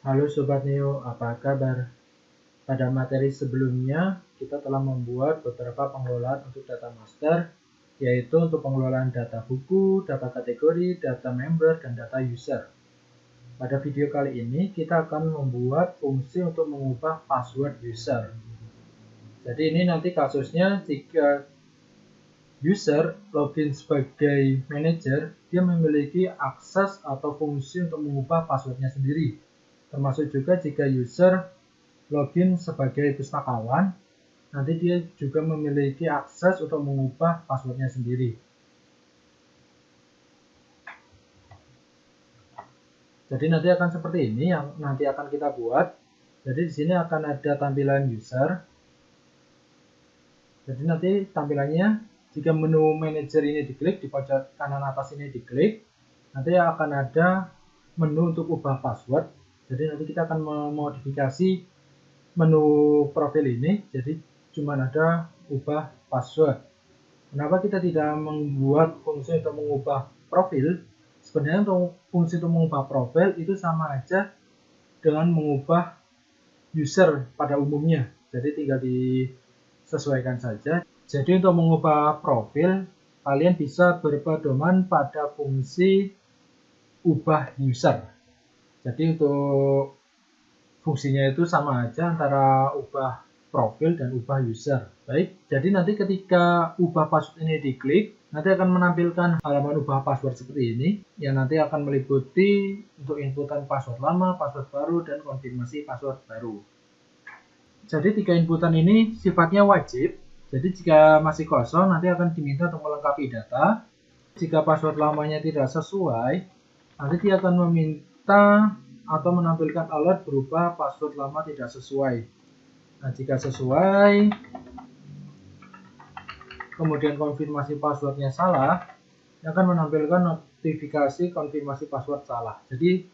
Halo Sobat Neo, apa kabar? Pada materi sebelumnya, kita telah membuat beberapa pengelolaan untuk data master, yaitu untuk pengelolaan data buku, data kategori, data member, dan data user. Pada video kali ini, kita akan membuat fungsi untuk mengubah password user. Jadi ini nanti kasusnya jika user login sebagai manager, dia memiliki akses atau fungsi untuk mengubah passwordnya sendiri. Termasuk juga jika user login sebagai pustakawan, nanti dia juga memiliki akses untuk mengubah passwordnya sendiri. Jadi nanti akan seperti ini yang nanti akan kita buat. Jadi di sini akan ada tampilan user. Jadi nanti tampilannya jika menu manager ini diklik, di pojok kanan atas ini diklik, nanti akan ada menu untuk ubah password. Jadi nanti kita akan memodifikasi menu profil ini, jadi cuma ada ubah password. Kenapa kita tidak membuat fungsi untuk mengubah profil? Sebenarnya untuk fungsi untuk mengubah profil itu sama aja dengan mengubah user pada umumnya. Jadi tinggal disesuaikan saja. Jadi untuk mengubah profil, kalian bisa berpedoman pada fungsi ubah user. Jadi untuk fungsinya itu sama aja antara ubah profil dan ubah user. Baik, jadi nanti ketika ubah password ini diklik, nanti akan menampilkan halaman ubah password seperti ini, yang nanti akan meliputi untuk inputan password lama, password baru, dan konfirmasi password baru. Jadi 3 inputan ini sifatnya wajib, jadi jika masih kosong nanti akan diminta untuk melengkapi data. Jika password lamanya tidak sesuai, nanti dia akan meminta atau menampilkan alert berupa password lama tidak sesuai. Nah, jika sesuai, kemudian konfirmasi passwordnya salah, akan menampilkan notifikasi konfirmasi password salah. Jadi,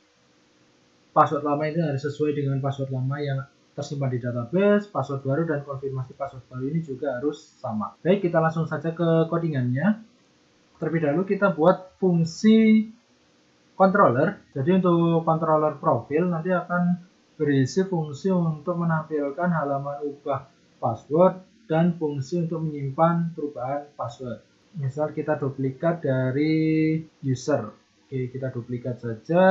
password lama itu harus sesuai dengan password lama yang tersimpan di database, password baru dan konfirmasi password baru ini juga harus sama. Baik, kita langsung saja ke codingannya. Terlebih dahulu kita buat fungsi controller. Jadi untuk controller profil nanti akan berisi fungsi untuk menampilkan halaman ubah password dan fungsi untuk menyimpan perubahan password. Misal kita duplikat dari user. Oke, kita duplikat saja.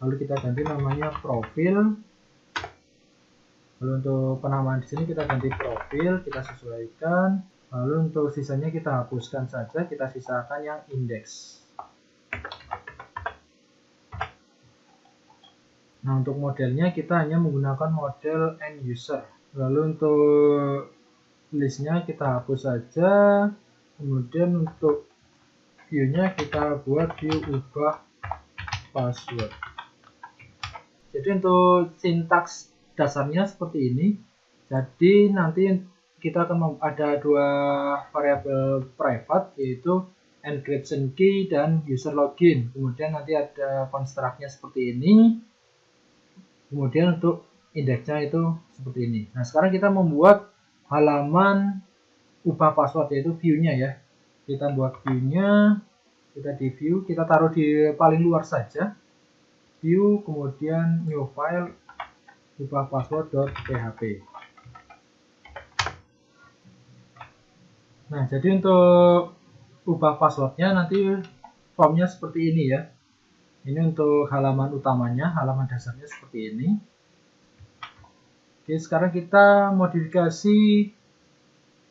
Lalu kita ganti namanya profil. Lalu untuk penamaan di sini kita ganti profil, kita sesuaikan. Lalu untuk sisanya kita hapuskan saja, kita sisakan yang index. Nah, untuk modelnya kita hanya menggunakan model end user. Lalu untuk listnya kita hapus saja. Kemudian untuk view-nya kita buat view ubah password. Jadi untuk sintaks dasarnya seperti ini. Jadi nanti kita akan ada 2 variabel private, yaitu encryption key dan user login. Kemudian nanti ada construct-nya seperti ini. Kemudian untuk indeksnya itu seperti ini. Nah, sekarang kita membuat halaman ubah password, yaitu view-nya ya. Kita buat view-nya, kita di view, kita taruh di paling luar saja. View, kemudian new file, ubah password.php. Nah, jadi untuk ubah passwordnya nanti formnya seperti ini ya. Ini untuk halaman utamanya, halaman dasarnya seperti ini. Oke, sekarang kita modifikasi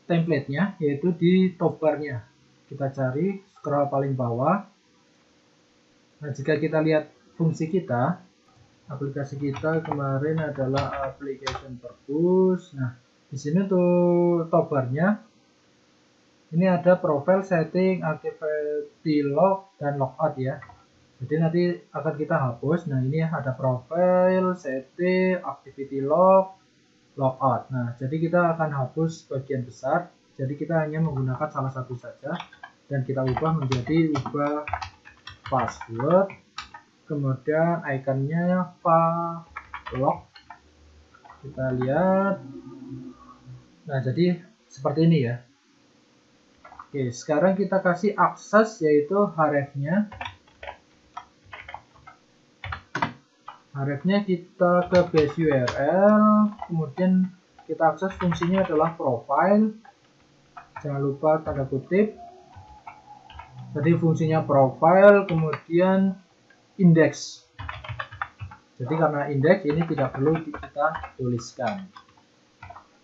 template-nya, yaitu di top bar-nya. Kita cari, scroll paling bawah. Nah, jika kita lihat fungsi kita, aplikasi kita kemarin adalah application purpose. Nah, di sini untuk top bar-nya, ini ada profile, setting, activity log, dan logout ya. Jadi nanti akan kita hapus. Nah, ini ada profile, setting, activity log, logout. Nah, jadi kita akan hapus bagian besar. Jadi kita hanya menggunakan salah satu saja dan kita ubah menjadi ubah password. Kemudian ikonnya log. Kita lihat. Nah, jadi seperti ini ya. Oke, sekarang kita kasih akses yaitu href-nya. Hrefnya kita ke base URL, kemudian kita akses fungsinya adalah profile. Jangan lupa tanda kutip. Jadi fungsinya profile, kemudian index. Jadi karena index ini tidak perlu kita tuliskan.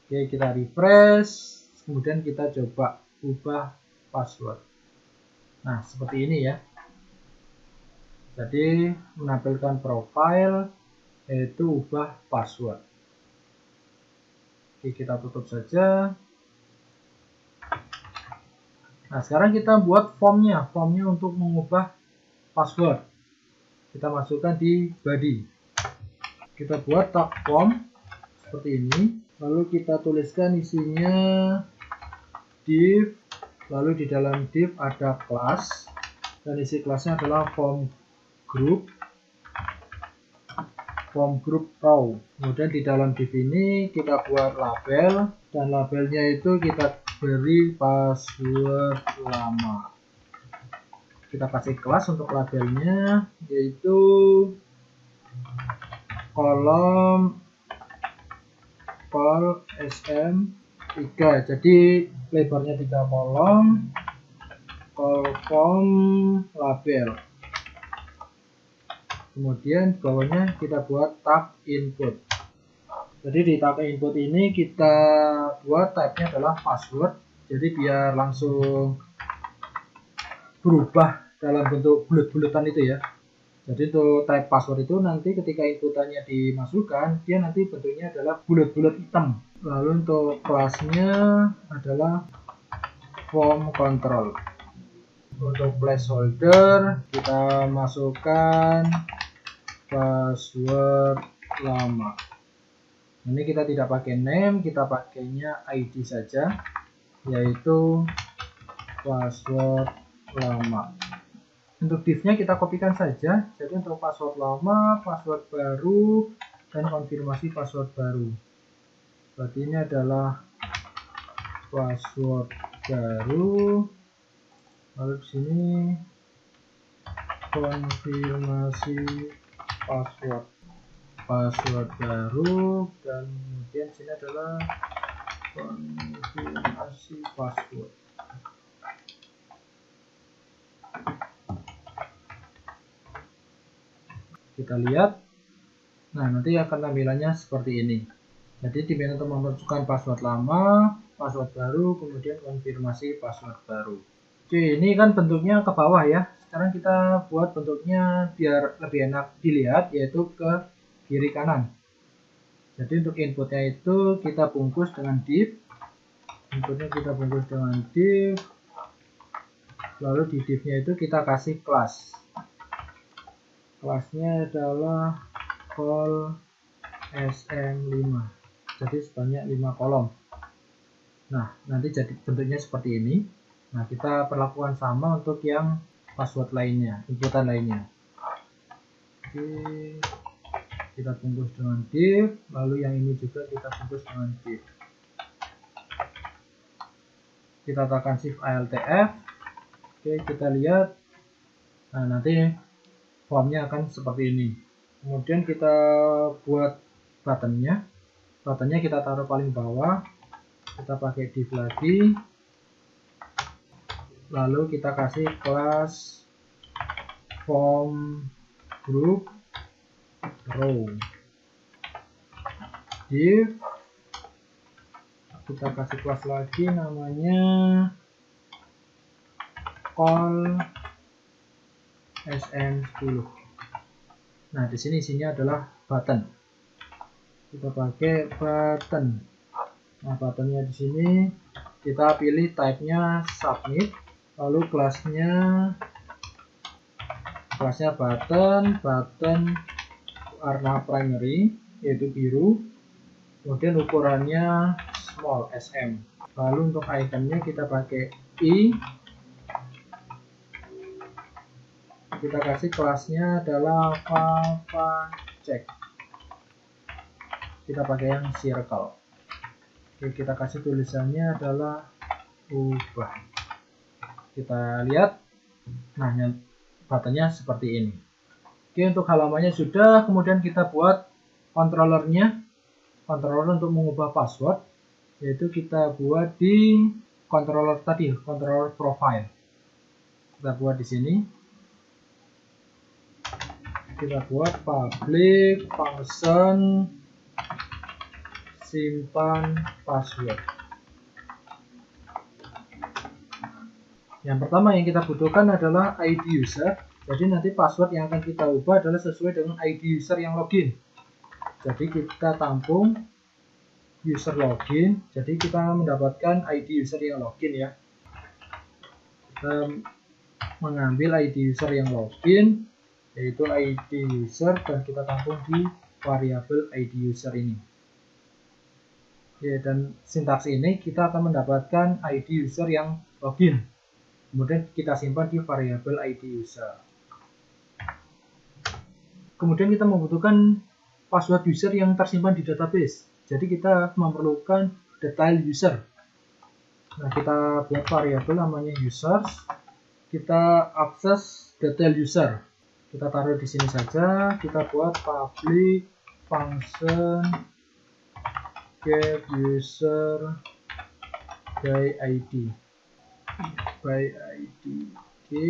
Oke, kita refresh, kemudian kita coba ubah password. Nah, seperti ini ya. Jadi menampilkan profile yaitu ubah password. Oke, kita tutup saja. Nah, sekarang kita buat formnya untuk mengubah password. Kita masukkan di body. Kita buat tag form seperti ini. Lalu kita tuliskan isinya div. Lalu di dalam div ada kelas. Dan isi kelasnya adalah form group row. Kemudian di dalam div ini kita buat label. Dan labelnya itu kita beri password lama. Kita kasih kelas untuk labelnya, yaitu kolom col sm3. Jadi lebarnya 3 kolom, kolom label. Kemudian bawahnya kita buat tab input. Jadi di tab input ini kita buat tabnya adalah password. Jadi biar langsung berubah dalam bentuk bulat-bulatan itu ya. Jadi untuk type password itu nanti ketika inputannya dimasukkan, dia nanti bentuknya adalah bulat-bulat hitam. Lalu untuk kelasnya adalah form control. Untuk placeholder kita masukkan password lama. Ini kita tidak pakai name, kita pakainya ID saja, yaitu password lama. Untuk div-nya kita kopikan saja. Jadi untuk password lama, password baru, dan konfirmasi password baru. Berarti ini adalah password baru. Lalu di sini konfirmasi password baru, dan kemudian sini adalah konfirmasi password. Kita lihat. Nah, nanti akan tampilannya seperti ini. Jadi diminta untuk memasukkan password lama, password baru, kemudian konfirmasi password baru. Oke, ini kan bentuknya ke bawah ya. Sekarang kita buat bentuknya biar lebih enak dilihat, yaitu ke kiri kanan. Jadi untuk inputnya itu kita bungkus dengan div. Inputnya kita bungkus dengan div. Lalu di div-nya itu kita kasih kelas. Kelasnya adalah col sm5. Jadi sebanyak 5 kolom. Nah, nanti jadi bentuknya seperti ini. Nah, kita perlakukan sama untuk yang password lainnya, inputan lainnya. Oke, kita bungkus dengan div, lalu yang ini juga kita bungkus dengan div. Kita tekan shift ALTF. Oke, kita lihat. Nah, nanti formnya akan seperti ini. Kemudian kita buat buttonnya. Buttonnya kita taruh paling bawah. Kita pakai div lagi. Lalu kita kasih kelas form group row. Div. Kita kasih kelas lagi namanya col sm10. Nah, di sini isinya adalah button. Kita pakai button. Nah, buttonnya di sini kita pilih type-nya submit, lalu kelasnya button warna primary yaitu biru, kemudian ukurannya small sm. Lalu untuk iconnya kita pakai i. Kita kasih kelasnya adalah check. Kita pakai yang circle. Oke, kita kasih tulisannya adalah ubah. Kita lihat. Nah, buttonnya seperti ini. Oke, untuk halamannya sudah, kemudian kita buat controllernya. Controller untuk mengubah password, yaitu kita buat di controller tadi, controller profile. Kita buat di sini. Kita buat public function simpan password. Yang pertama yang kita butuhkan adalah ID user. Jadi nanti password yang akan kita ubah adalah sesuai dengan ID user yang login. Jadi kita tampung user login. Jadi kita mendapatkan ID user yang login ya. Kita mengambil ID user yang login, yaitu ID user, dan kita tampung di variabel ID user ini. Ya, dan sintaks ini kita akan mendapatkan ID user yang login. Kemudian kita simpan di variabel ID user. Kemudian kita membutuhkan password user yang tersimpan di database. Jadi kita memerlukan detail user. Nah, kita buat variabel namanya users. Kita akses detail user. Kita taruh di sini saja. Kita buat public function get user by ID. By ID. Oke,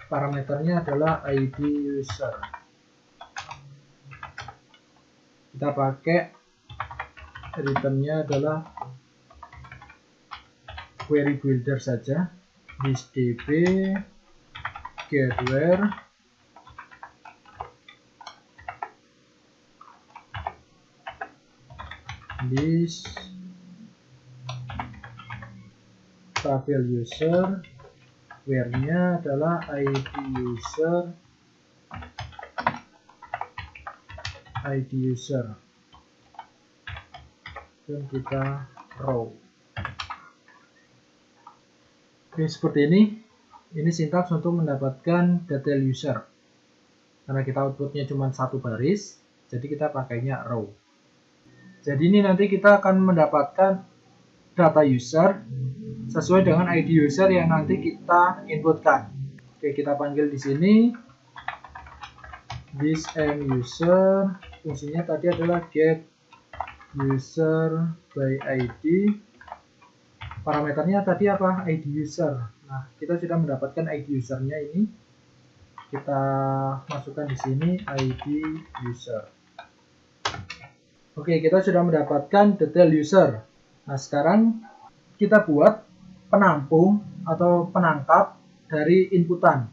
parameternya adalah ID user. Kita pakai returnnya adalah query builder saja. This db get where this tabel user, where-nya adalah ID user, dan kita row. Oke, seperti ini. Ini sintaks untuk mendapatkan detail user. Karena kita outputnya cuma satu baris, jadi kita pakainya row. Jadi ini nanti kita akan mendapatkan data user sesuai dengan ID user yang nanti kita inputkan. Oke, kita panggil di sini this user. Fungsinya tadi adalah get user by ID. Parameternya tadi apa? ID user. Nah, kita sudah mendapatkan ID usernya ini. Kita masukkan di sini ID user. Oke, kita sudah mendapatkan detail user. Nah, sekarang kita buat penampung atau penangkap dari inputan.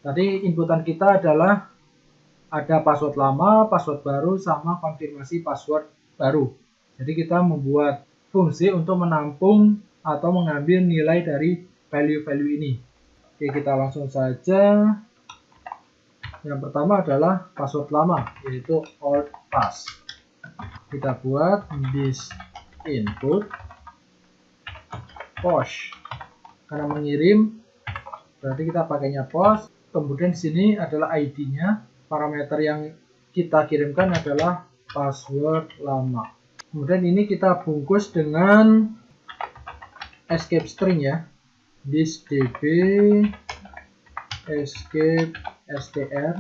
Tadi inputan kita adalah ada password lama, password baru, sama konfirmasi password baru. Jadi kita membuat fungsi untuk menampung atau mengambil nilai dari value-value ini. Oke, kita langsung saja. Yang pertama adalah password lama, yaitu old pass. Kita buat this input post. Karena mengirim, berarti kita pakainya post. Kemudian di sini adalah ID-nya. Parameter yang kita kirimkan adalah password lama. Kemudian ini kita bungkus dengan escape string ya. This db escape str.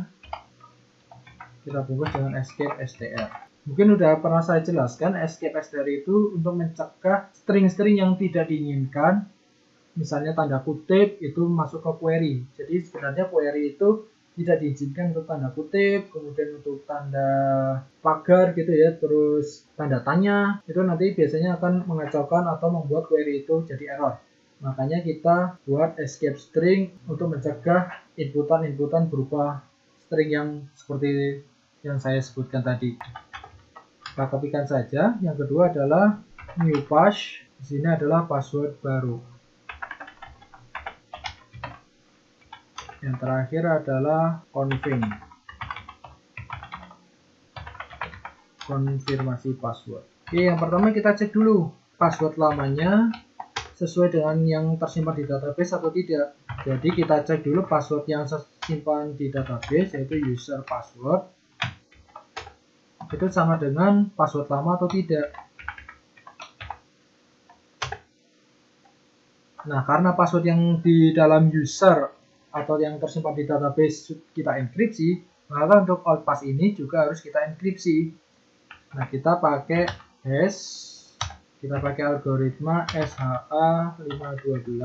Kita bungkus dengan escape str. Mungkin udah pernah saya jelaskan, escape str itu untuk mencegah string-string yang tidak diinginkan. Misalnya tanda kutip itu masuk ke query. Jadi sebenarnya query itu tidak diizinkan untuk tanda kutip, kemudian untuk tanda pagar gitu ya, terus tanda tanya, itu nanti biasanya akan mengacaukan atau membuat query itu jadi error. Makanya kita buat escape string untuk mencegah inputan-inputan berupa string yang seperti yang saya sebutkan tadi. Kita kopikan saja. Yang kedua adalah new pass. Di sini adalah password baru. Yang terakhir adalah konfirmasi password. Oke, yang pertama kita cek dulu password lamanya sesuai dengan yang tersimpan di database atau tidak. Jadi kita cek dulu password yang tersimpan di database, yaitu user password, itu sama dengan password lama atau tidak. Nah, karena password yang di dalam user atau yang tersimpan di database kita enkripsi, Maka untuk outpass ini juga harus kita enkripsi. Nah, kita pakai hash, kita pakai algoritma SHA-512,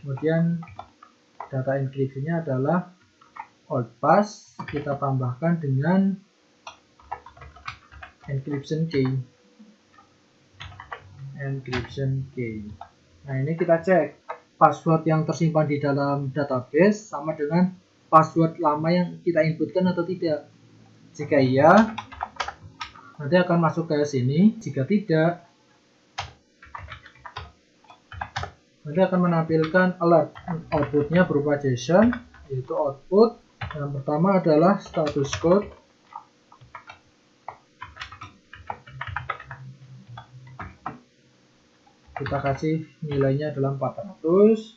kemudian data enkripsinya adalah outpass, kita tambahkan dengan encryption key. Nah, ini kita cek password yang tersimpan di dalam database sama dengan password lama yang kita inputkan atau tidak. Jika iya, nanti akan masuk ke sini. Jika tidak, nanti akan menampilkan alert. Outputnya berupa JSON, yaitu output. Yang pertama adalah status code. Kita kasih nilainya adalah 400.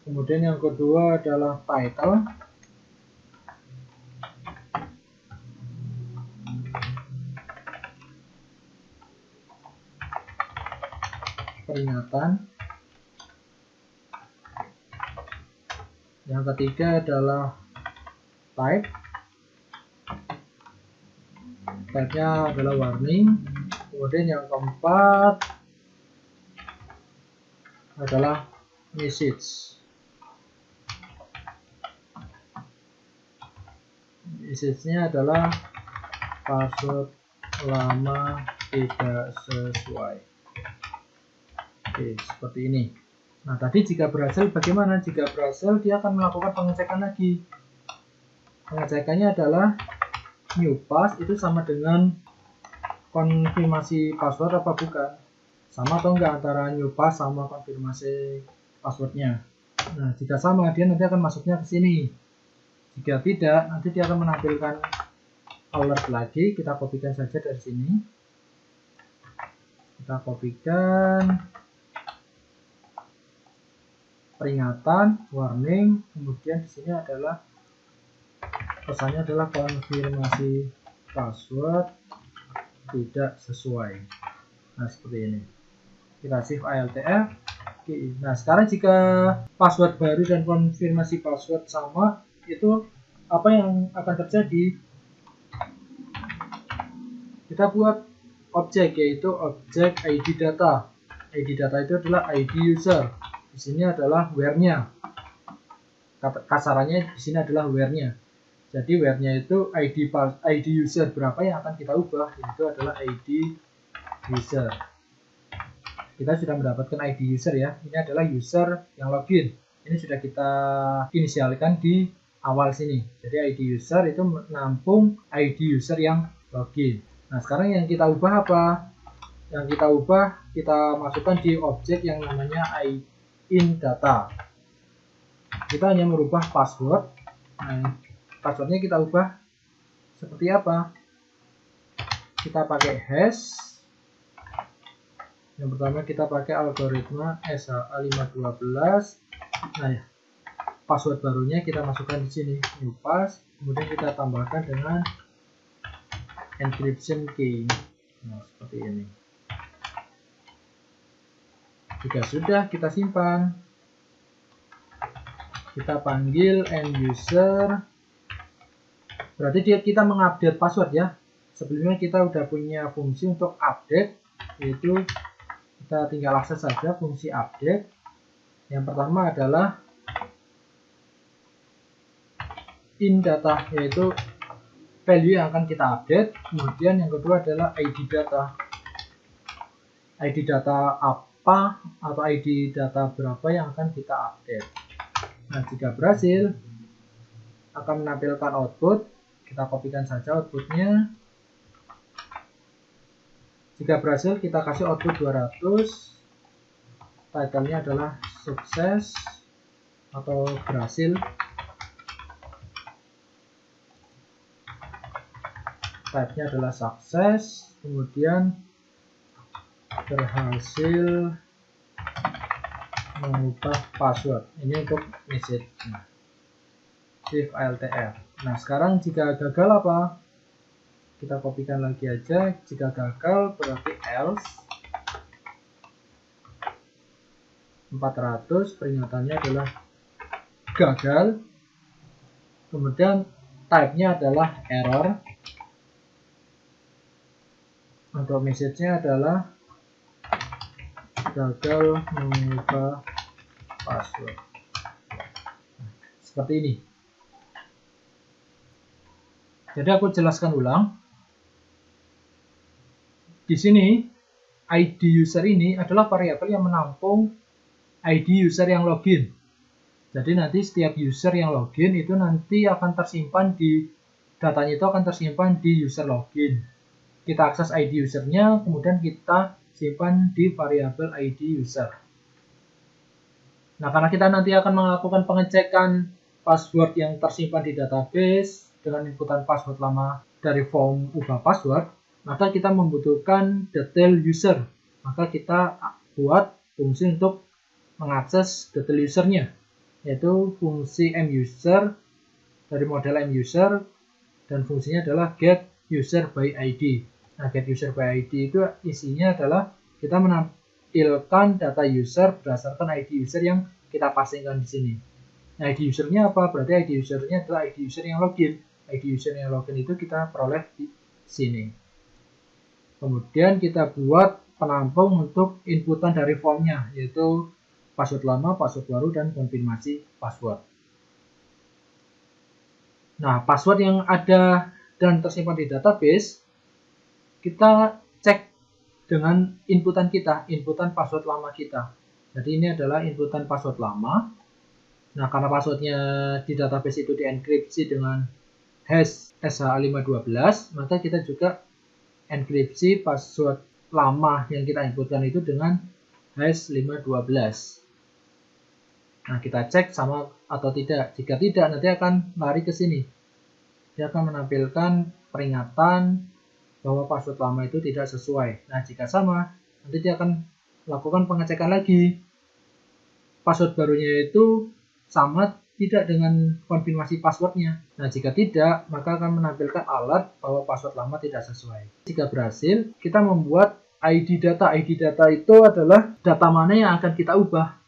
Kemudian yang kedua adalah title. Peringatan. Yang ketiga adalah type. Type-nya adalah warning. Kemudian yang keempat adalah message. Message-nya adalah password lama tidak sesuai. Oke, seperti ini. Nah, tadi jika berhasil bagaimana? Jika berhasil, dia akan melakukan pengecekan lagi. Pengecekannya adalah new pass itu sama dengan konfirmasi password apa bukan? Sama atau enggak antara new pass sama konfirmasi passwordnya? Nah, jika sama, dia nanti akan masuknya ke sini. Jika tidak, nanti dia akan menampilkan alert lagi. Kita kopikan saja dari sini. Kita kopikan peringatan, warning, kemudian di sini adalah pesannya adalah konfirmasi password tidak sesuai. Nah, seperti ini. Kita save ALTF. Oke. Nah, sekarang jika password baru dan konfirmasi password sama, itu apa yang akan terjadi? Kita buat objek, yaitu objek ID data. ID data itu adalah ID user. Di sini adalah where-nya. Kasarannya di sini adalah where-nya. Jadi where-nya itu ID user berapa yang akan kita ubah, itu adalah ID user. Kita sudah mendapatkan ID user ya. Ini adalah user yang login. Ini sudah kita inisialkan di awal sini. Jadi ID user itu menampung ID user yang login. Nah, sekarang yang kita ubah apa? Yang kita ubah, kita masukkan di objek yang namanya inData. Kita hanya merubah password. Nah, passwordnya kita ubah seperti apa? Kita pakai hash. Yang pertama kita pakai algoritma SHA-512. Nah, ya, password barunya kita masukkan di sini, new pass. Kemudian kita tambahkan dengan encryption key. Nah, seperti ini. Jika sudah, kita simpan. Kita panggil end user. Berarti kita mengupdate password ya. Sebelumnya kita udah punya fungsi untuk update, yaitu kita tinggal akses saja fungsi update. Yang pertama adalah inData, yaitu value yang akan kita update. Kemudian yang kedua adalah ID data. ID data apa atau ID data berapa yang akan kita update. Nah, jika berhasil akan menampilkan output. Kita kopikan saja outputnya. Jika berhasil kita kasih output 200. Title-nya adalah sukses atau berhasil. Type-nya adalah sukses. Kemudian berhasil mengubah password. Ini untuk message. Save ALTF. Nah, sekarang jika gagal apa? Kita kopikan lagi aja. Jika gagal berarti else. 400, peringatannya adalah gagal. Kemudian type-nya adalah error. Untuk message-nya adalah gagal mengubah password. Seperti ini. Jadi aku jelaskan ulang. Di sini ID user ini adalah variabel yang menampung ID user yang login. Jadi nanti setiap user yang login itu nanti akan tersimpan di datanya itu akan tersimpan di user login. Kita akses ID usernya, kemudian kita simpan di variabel ID user. Nah, karena kita nanti akan melakukan pengecekan password yang tersimpan di database dengan inputan password lama dari form ubah password, maka kita membutuhkan detail user. Maka kita buat fungsi untuk mengakses detail usernya, yaitu fungsi muser dari model muser, dan fungsinya adalah get user by ID. Nah, get user by ID itu isinya adalah kita menampilkan data user berdasarkan ID user yang kita pastikan di sini. Nah, ID usernya apa? Berarti ID usernya adalah ID user yang login. ID user yang login itu kita peroleh di sini. Kemudian kita buat penampung untuk inputan dari formnya, yaitu password lama, password baru, dan konfirmasi password. Nah, password yang ada dan tersimpan di database, kita cek dengan inputan kita, inputan password lama kita. Jadi ini adalah inputan password lama. Nah, karena passwordnya di database itu dienkripsi dengan hash SH512, maka kita juga enkripsi password lama yang kita inputkan itu dengan hash 512. Nah, kita cek sama atau tidak. Jika tidak, nanti akan lari ke sini. Dia akan menampilkan peringatan bahwa password lama itu tidak sesuai. Nah, jika sama, nanti dia akan lakukan pengecekan lagi. Password barunya itu sama tidak dengan konfirmasi passwordnya. Nah, jika tidak, maka akan menampilkan alert bahwa password lama tidak sesuai. Jika berhasil, kita membuat ID data. ID data itu adalah data mana yang akan kita ubah.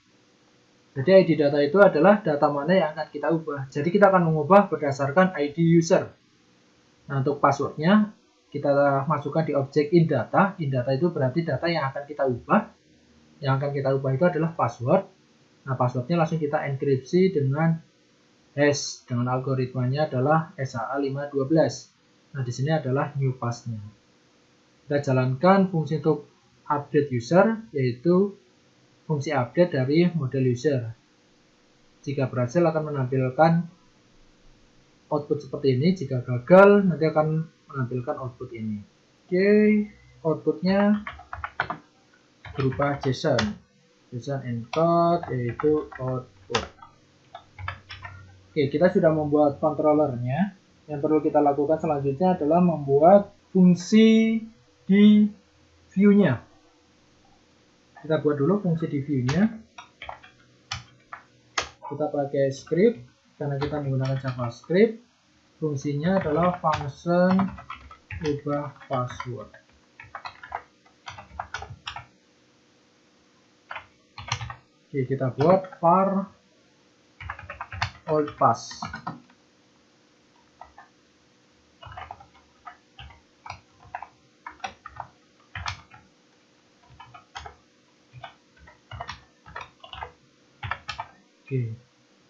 Jadi ID data itu adalah data mana yang akan kita ubah. Jadi kita akan mengubah berdasarkan ID user. Nah, untuk passwordnya kita masukkan di objek inData. inData itu berarti data yang akan kita ubah. Yang akan kita ubah itu adalah password. Nah, passwordnya langsung kita enkripsi dengan hash. Dengan algoritmanya adalah SHA-512. Nah, di sini adalah new pass-nya. Kita jalankan fungsi untuk update user, yaitu fungsi update dari model user. Jika berhasil akan menampilkan output seperti ini. Jika gagal nanti akan menampilkan output ini. Oke, outputnya berupa JSON encode, yaitu output. Oke, kita sudah membuat controllernya. Yang perlu kita lakukan selanjutnya adalah membuat fungsi di view-nya. Kita buat dulu fungsi di view-nya. Kita pakai script karena kita menggunakan JavaScript. Fungsinya adalah function ubah password. Oke, kita buat var old pass. Oke,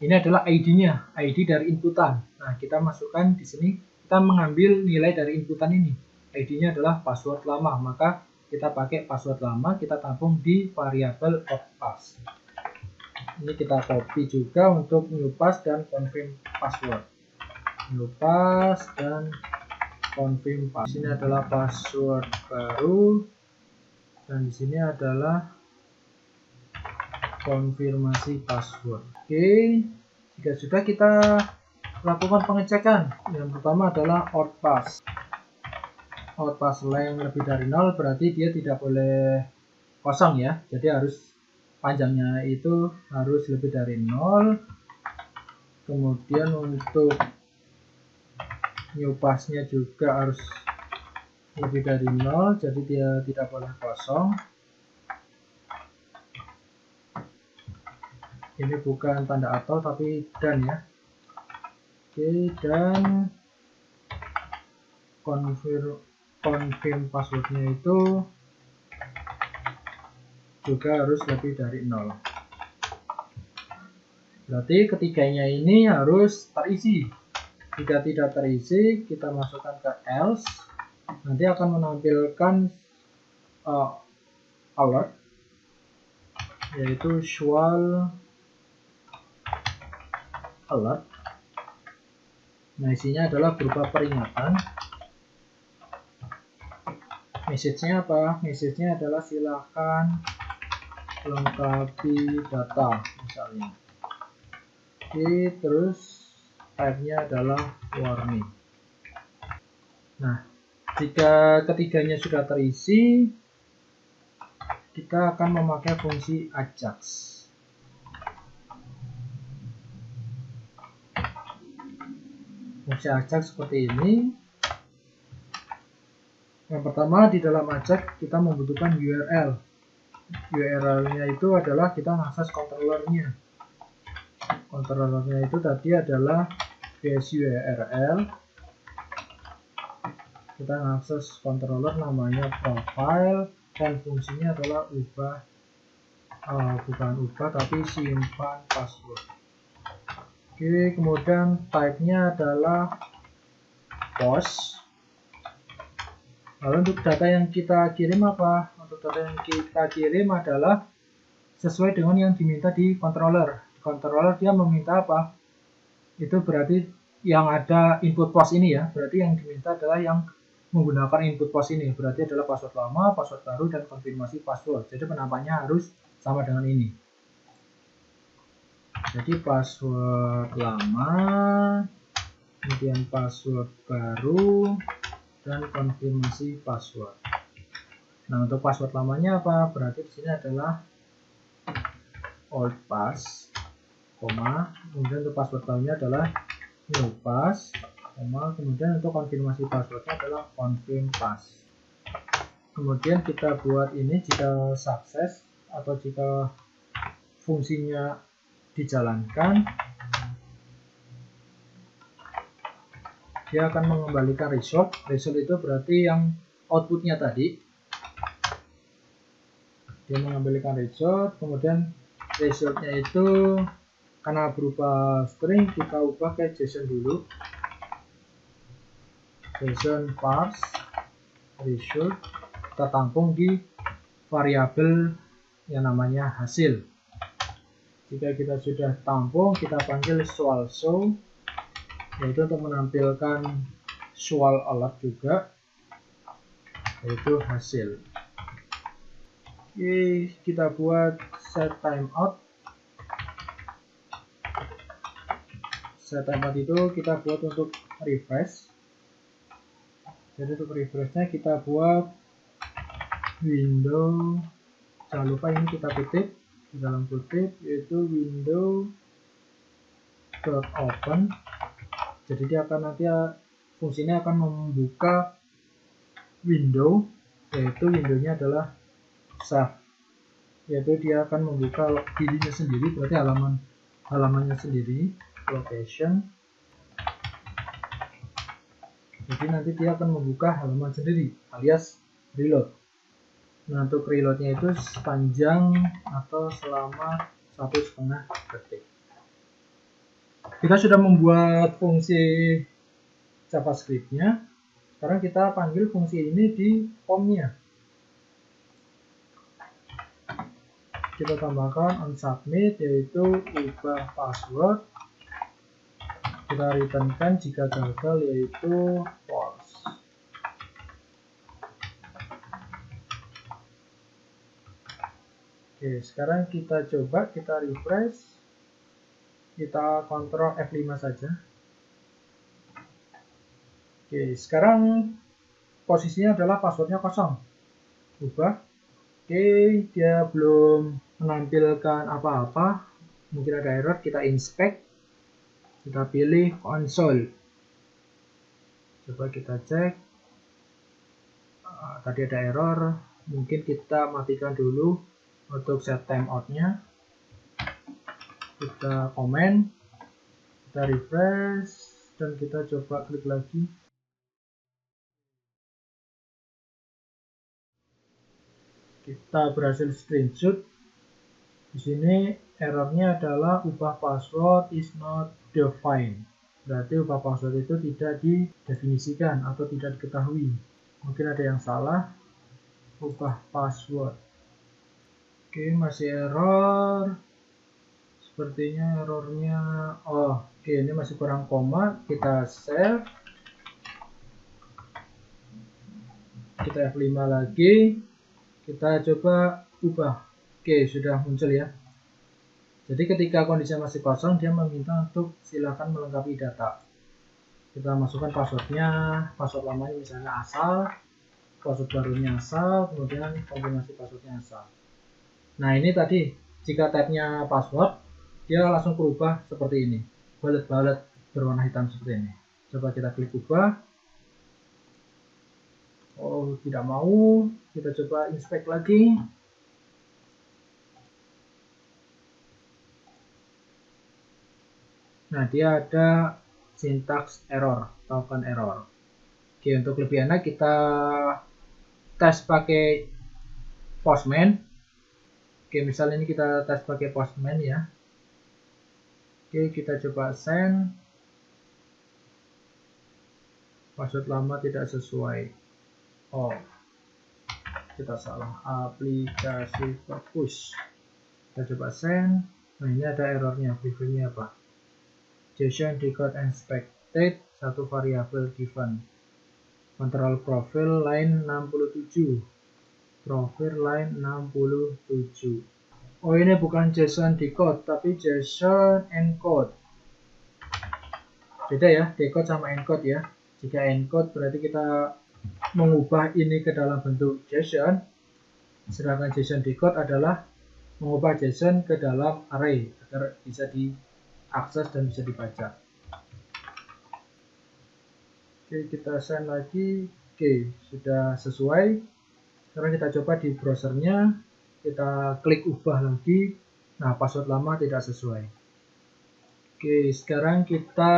ini adalah ID-nya, ID dari inputan. Nah, kita masukkan di sini, kita mengambil nilai dari inputan ini. ID-nya adalah password lama, maka kita pakai password lama, kita tampung di variabel outpass. Ini kita copy juga untuk new pass dan confirm password. New pass dan confirm pass. Ini adalah password baru, dan di sini adalah konfirmasi password. Oke, jika sudah kita lakukan pengecekan. Yang pertama adalah outpass. Outpass length lebih dari 0 berarti dia tidak boleh kosong ya. Jadi harus panjangnya itu harus lebih dari 0. Kemudian untuk new pass-nya juga harus lebih dari 0, jadi dia tidak boleh kosong. Ini bukan tanda atau tapi dan ya. Oke, dan confirm passwordnya itu juga harus lebih dari 0. Berarti ketiganya ini harus terisi. Jika tidak terisi, kita masukkan ke else. Nanti akan menampilkan alert, yaitu usual alert. Nah, isinya adalah berupa peringatan. Message-nya apa? Message-nya adalah silakan lengkapi data misalnya. Oke, terus type-nya adalah warning. Nah, jika ketiganya sudah terisi, kita akan memakai fungsi ajax. Fungsi ajax seperti ini. Yang pertama, di dalam ajax kita membutuhkan URL. URL-nya itu adalah kita mengakses controllernya. Controllernya itu tadi adalah URL. Kita mengakses controller namanya profile dan fungsinya adalah bukan ubah tapi simpan password. Oke, kemudian type-nya adalah post. Lalu untuk data yang kita kirim apa? Untuk data yang kita kirim adalah sesuai dengan yang diminta di controller. Controller dia meminta apa? Itu berarti yang ada input post ini ya. Berarti yang diminta adalah yang menggunakan input post ini. Berarti adalah password lama, password baru, dan konfirmasi password. Jadi penampakannya harus sama dengan ini. Jadi password lama, kemudian password baru, dan konfirmasi password. Nah, untuk password lamanya apa? Berarti di sini adalah old pass, kemudian untuk password barunya adalah new pass, kemudian untuk konfirmasi passwordnya adalah confirm pass. Kemudian kita buat ini jika sukses atau jika fungsinya dijalankan, dia akan mengembalikan result. Result itu berarti yang outputnya tadi. Dia mengembalikan result, kemudian resultnya itu karena berupa string, kita ubah ke JSON dulu. JSON parse result, kita tampung di variabel yang namanya hasil. Jika kita sudah tampung, kita panggil usual show, yaitu untuk menampilkan usual alert juga, yaitu hasil. Oke, kita buat set timeout. Set timeout itu kita buat untuk refresh. Jadi untuk refreshnya kita buat window, jangan lupa ini kita kutip di dalam kutip, yaitu window .open. Jadi dia akan nanti fungsinya akan membuka window, yaitu windownya adalah save, yaitu dia akan membuka dirinya sendiri, berarti halamannya sendiri, location. Jadi nanti dia akan membuka halaman sendiri alias reload. Nah, untuk reloadnya itu sepanjang atau selama 1,5 detik. Kita sudah membuat fungsi JavaScript-nya. Sekarang kita panggil fungsi ini di form-nya. Kita tambahkan onSubmit, yaitu ubah password. Kita returnkan jika gagal, yaitu false. Oke, sekarang kita coba, kita refresh. Kita kontrol F5 saja. Oke, sekarang posisinya adalah passwordnya kosong. Ubah. Oke, dia belum menampilkan apa-apa. Mungkin ada error, kita inspect. Kita pilih console. Coba kita cek. Tadi ada error. Mungkin kita matikan dulu untuk set timeout-nya. Kita komen, kita refresh, dan kita coba klik lagi. Kita berhasil screenshot. Di sini errornya adalah ubah password is not defined. Berarti ubah password itu tidak didefinisikan atau tidak diketahui. Mungkin ada yang salah. Ubah password. Oke, masih error. Sepertinya errornya, oke, ini masih kurang koma. Kita save. Kita F5 lagi. Kita coba ubah. Oke, sudah muncul ya. Jadi ketika kondisinya masih kosong, dia meminta untuk silakan melengkapi data. Kita masukkan passwordnya, password lamanya misalnya asal, password barunya asal, kemudian konfirmasi passwordnya asal. Nah ini tadi, jika tabnya password, dia langsung berubah seperti ini. Balet-balet berwarna hitam seperti ini. Coba kita klik ubah. Oh, tidak mau. Kita coba inspect lagi. Nah, dia ada syntax error, token error. Oke, untuk lebih enak kita tes pakai Postman. Oke, misalnya ini kita tes pakai Postman ya. Oke, kita coba send. Password lama tidak sesuai. Oh, kita salah. Aplikasi perpus. Kita coba send. Nah, ini ada errornya. Previewnya apa? JSON decode expected, satu variabel given. Control profile line 67. Profile line 67. Oh, ini bukan JSON decode, tapi JSON encode. Beda ya, decode sama encode ya. Jika encode berarti kita mengubah ini ke dalam bentuk JSON. Sedangkan JSON decode adalah mengubah JSON ke dalam array agar bisa diakses dan bisa dibaca. Oke, kita send lagi. Oke, sudah sesuai. Sekarang kita coba di browsernya. Kita klik ubah lagi. Nah, password lama tidak sesuai. Oke, sekarang kita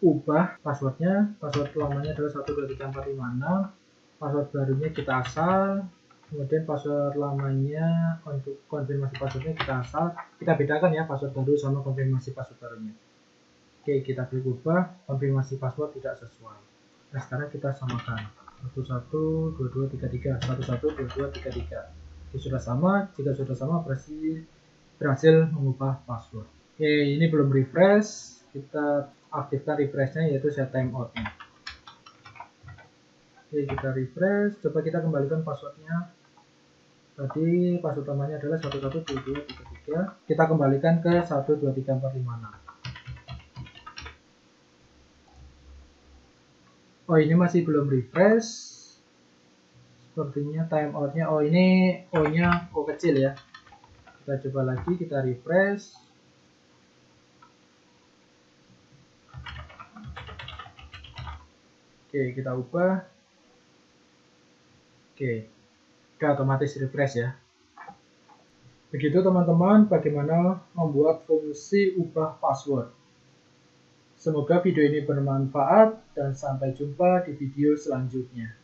ubah passwordnya. Password lamanya adalah 123456. Password barunya kita asal. Kemudian password lamanya untuk konfirmasi passwordnya kita asal. Kita bedakan ya password baru sama konfirmasi password barunya. Oke, kita klik ubah. Konfirmasi password tidak sesuai. Nah, sekarang kita samakan 112233 112233. Oke, sudah sama. Jika sudah sama berhasil mengubah password. Oke, ini belum refresh. Kita aktifkan refreshnya yaitu set timeout-nya. Oke, kita refresh. Coba kita kembalikan passwordnya. Tadi password lamanya adalah 112233. Kita kembalikan ke 123456. Oh, ini masih belum refresh. Sepertinya timeoutnya. Oh, ini O-nya O kecil ya. Kita coba lagi, kita refresh. Oke, kita ubah. Oke, kita otomatis refresh ya. Begitu teman-teman, bagaimana membuat fungsi ubah password. Semoga video ini bermanfaat dan sampai jumpa di video selanjutnya.